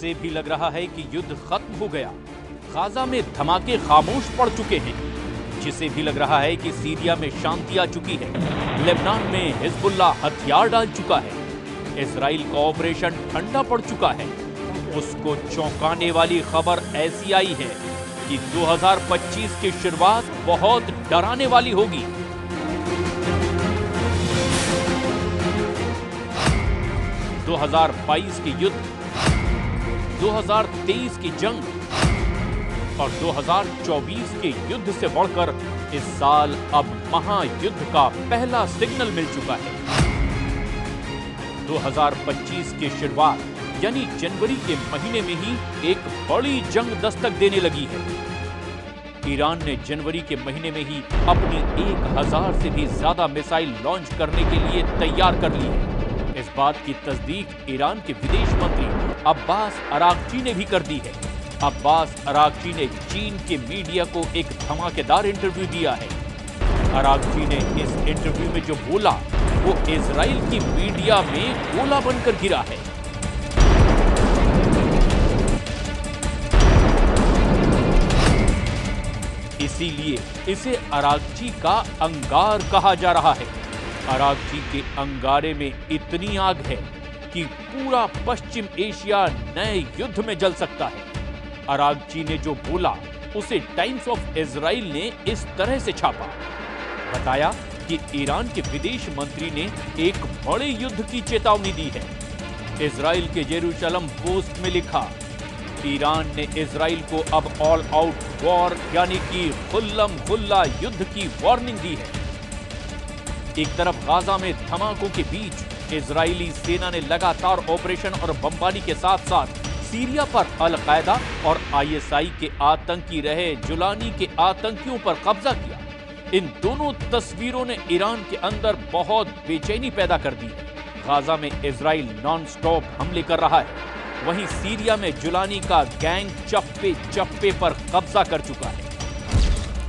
जिसे भी लग रहा है कि युद्ध खत्म हो गया, गाजा में धमाके खामोश पड़ चुके हैं। जिसे भी लग रहा है कि सीरिया में शांति आ चुकी है, लेबनान में हिजबुल्लाह हथियार डाल चुका है, इजराइल का ऑपरेशन ठंडा पड़ चुका है, उसको चौंकाने वाली खबर ऐसी आई है कि 2025 की शुरुआत बहुत डराने वाली होगी। 2022 की युद्ध, 2023 की जंग और 2024 के युद्ध से बढ़कर इस साल अब महायुद्ध का पहला सिग्नल मिल चुका है। 2025 की शुरुआत यानी जनवरी के महीने में ही एक बड़ी जंग दस्तक देने लगी है। ईरान ने जनवरी के महीने में ही अपनी 1000 से भी ज्यादा मिसाइल लॉन्च करने के लिए तैयार कर ली है। इस बात की तस्दीक ईरान के विदेश मंत्री अब्बास अरागची ने भी कर दी है। अब्बास अरागची ने चीन के मीडिया को एक धमाकेदार इंटरव्यू दिया है। अरागची ने इस इंटरव्यू में जो बोला वो इजराइल की मीडिया में गोला बनकर गिरा है। इसीलिए इसे अरागची का अंगार कहा जा रहा है। अरागची के अंगारे में इतनी आग है कि पूरा पश्चिम एशिया नए युद्ध में जल सकता है। अरागची ने जो बोला उसे टाइम्स ऑफ इजराइल ने इस तरह से छापा। बताया कि ईरान के विदेश मंत्री ने एक बड़े युद्ध की चेतावनी दी है। इजराइल के जेरूशलम पोस्ट में लिखा, ईरान ने इजराइल को अब ऑल आउट वॉर यानी कि खुल्लम खुल्ला युद्ध की वार्निंग दी है। एक तरफ गाजा में धमाकों के बीच इजरायली सेना ने लगातार ऑपरेशन और बमबारी के साथ साथ सीरिया पर अल-कायदा और आईएसआई के आतंकी रहे जुलानी के आतंकियों पर कब्जा किया। इन दोनों तस्वीरों ने ईरान के अंदर बहुत बेचैनी पैदा कर दी है। गाजा में इजराइल नॉन स्टॉप हमले कर रहा है, वहीं सीरिया में जुलानी का गैंग चप्पे चप्पे पर कब्जा कर चुका है।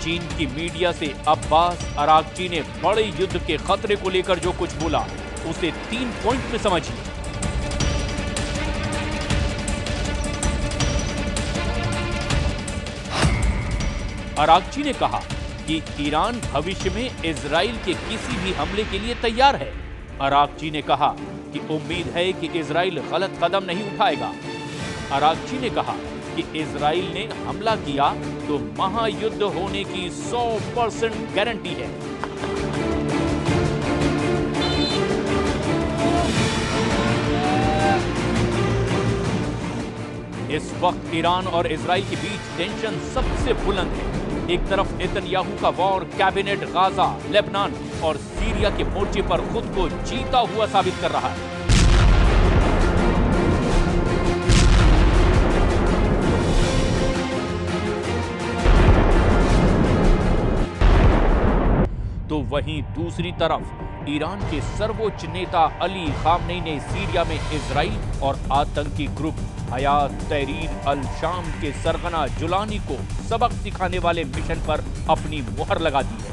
चीन की मीडिया से अब्बास अरागची ने बड़े युद्ध के खतरे को लेकर जो कुछ बोला उसे 3 पॉइंट में समझिए। अरागची ने कहा कि ईरान भविष्य में इजराइल के किसी भी हमले के लिए तैयार है। अरागची ने कहा कि उम्मीद है कि इजराइल गलत कदम नहीं उठाएगा। अरागची ने कहा कि इजराइल ने हमला किया तो महायुद्ध होने की 100% गारंटी है। इस वक्त ईरान और इजराइल के बीच टेंशन सबसे बुलंद है। एक तरफ नेतन्याहू का वॉर कैबिनेट गाजा, लेबनान और सीरिया के मोर्चे पर खुद को जीता हुआ साबित कर रहा है। तो वहीं दूसरी तरफ ईरान के सर्वोच्च नेता अली खामनेई ने सीरिया में इजराइल और आतंकी ग्रुप हयात तहरीर अल शाम के सरगना जुलानी को सबक सिखाने वाले मिशन पर अपनी मुहर लगा दी है।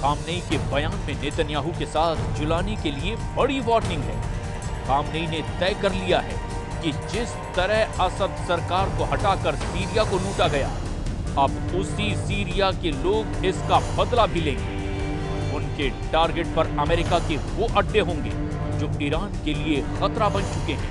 खामनेई के बयान में नेतन्याहू के साथ जुलानी के लिए बड़ी वार्निंग है। खामनेई ने तय कर लिया है कि जिस तरह असद सरकार को हटाकर सीरिया को लूटा गया, अब उसी सीरिया के लोग इसका बदला भी लेंगे। उनके टारगेट पर अमेरिका के वो अड्डे होंगे जो ईरान के लिए खतरा बन चुके हैं।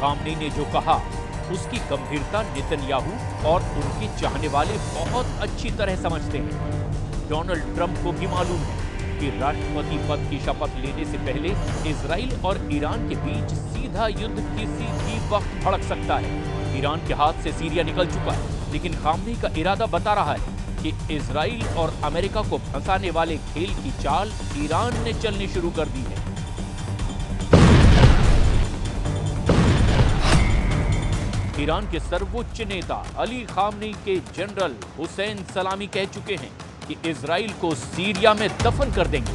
खामनेई ने जो कहा उसकी गंभीरता नेतन्याहू और उनके चाहने वाले बहुत अच्छी तरह समझते हैं। डोनाल्ड ट्रंप को भी मालूम है कि राष्ट्रपति पद की शपथ लेने से पहले इजराइल और ईरान के बीच सीधा युद्ध किसी भी वक्त भड़क सकता है। ईरान के हाथ से सीरिया निकल चुका है, लेकिन खामनेई का इरादा बता रहा है कि इजराइल और अमेरिका को फंसाने वाले खेल की चाल ईरान ने चलनी शुरू कर दी है। ईरान के सर्वोच्च नेता अली खामनेई के जनरल हुसैन सलामी कह चुके हैं कि इजराइल को सीरिया में दफन कर देंगे।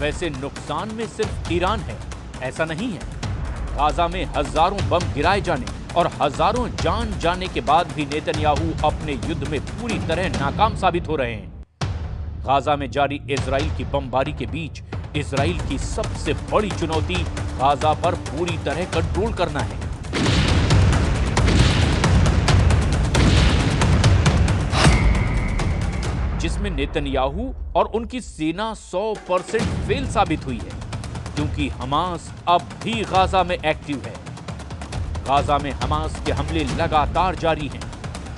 वैसे नुकसान में सिर्फ ईरान है ऐसा नहीं है। गाजा में हजारों बम गिराए जाने और हजारों जान जाने के बाद भी नेतन्याहू अपने युद्ध में पूरी तरह नाकाम साबित हो रहे हैं। गाजा में जारी इजराइल की बमबारी के बीच इजराइल की सबसे बड़ी चुनौती गाजा पर पूरी तरह कंट्रोल करना है। जिसमें नेतन्याहू और उनकी सेना 100% फेल साबित हुई है, क्योंकि हमास अब भी गाजा में एक्टिव है। गाजा में हमास के हमले लगातार जारी हैं।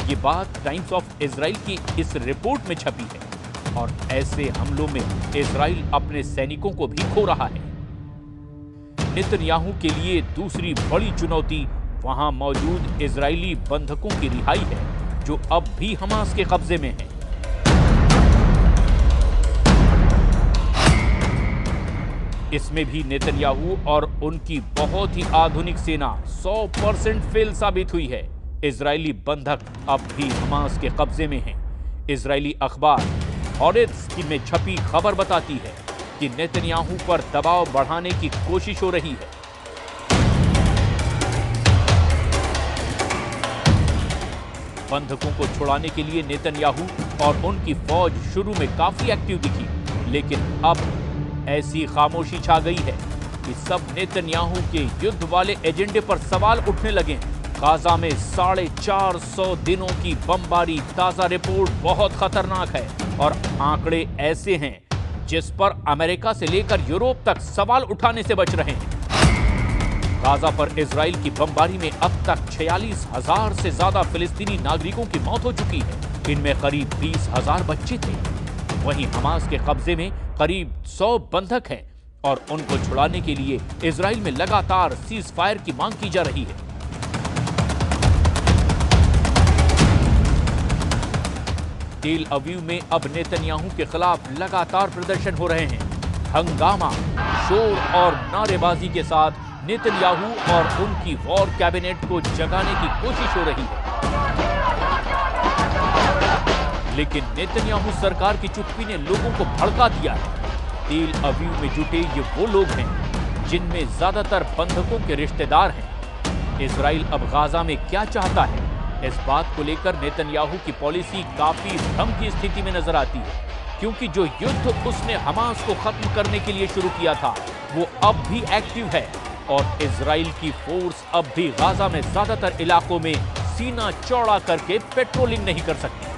ये बात टाइम्स ऑफ इजराइल की इस रिपोर्ट में छपी है और ऐसे हमलों में इजराइल अपने सैनिकों को भी खो रहा है। नेतन्याहू के लिए दूसरी बड़ी चुनौती वहां मौजूद इजरायली बंधकों की रिहाई है, जो अब भी हमास के कब्जे में है। इसमें भी नेतन्याहू और उनकी बहुत ही आधुनिक सेना 100% फेल साबित हुई है। इजरायली बंधक अब भी हमास के कब्जे में हैं। इजरायली अखबार हॉरेट्स में छपी खबर बताती है कि नेतन्याहू पर दबाव बढ़ाने की कोशिश हो रही है। बंधकों को छुड़ाने के लिए नेतन्याहू और उनकी फौज शुरू में काफी एक्टिव दिखी, लेकिन अब ऐसी खामोशी छा गई है कि सब नेतन्याहू के युद्ध वाले एजेंडे पर सवाल उठने लगे हैं। गाजा में 450 दिनों की बमबारी ताजा रिपोर्ट बहुत खतरनाक है और आंकड़े ऐसे हैं जिस पर अमेरिका से लेकर यूरोप तक सवाल उठाने से बच रहे हैं। गाजा पर इजराइल की बमबारी में अब तक 46,000 से ज्यादा फिलिस्तीनी नागरिकों की मौत हो चुकी है। इनमें करीब 20,000 बच्चे थे। वहीं हमास के कब्जे में करीब 100 बंधक हैं और उनको छुड़ाने के लिए इजराइल में लगातार सीज फायर की मांग की जा रही है। तेल अवीव में अब नेतन्याहू के खिलाफ लगातार प्रदर्शन हो रहे हैं। हंगामा, शोर और नारेबाजी के साथ नेतन्याहू और उनकी वॉर कैबिनेट को जगाने की कोशिश हो रही है। लेकिन नेतन्याहू सरकार की चुप्पी ने लोगों को भड़का दिया है। तेल अवीव में जुटे ये वो लोग हैं जिनमें ज्यादातर बंधकों के रिश्तेदार हैं। इजराइल अब गाजा में क्या चाहता है, इस बात को लेकर नेतन्याहू की पॉलिसी काफी भ्रम की स्थिति में नजर आती है, क्योंकि जो युद्ध उसने हमास को खत्म करने के लिए शुरू किया था वो अब भी एक्टिव है और इजराइल की फोर्स अब भी गाजा में ज्यादातर इलाकों में सीना चौड़ा करके पेट्रोलिंग नहीं कर सकती।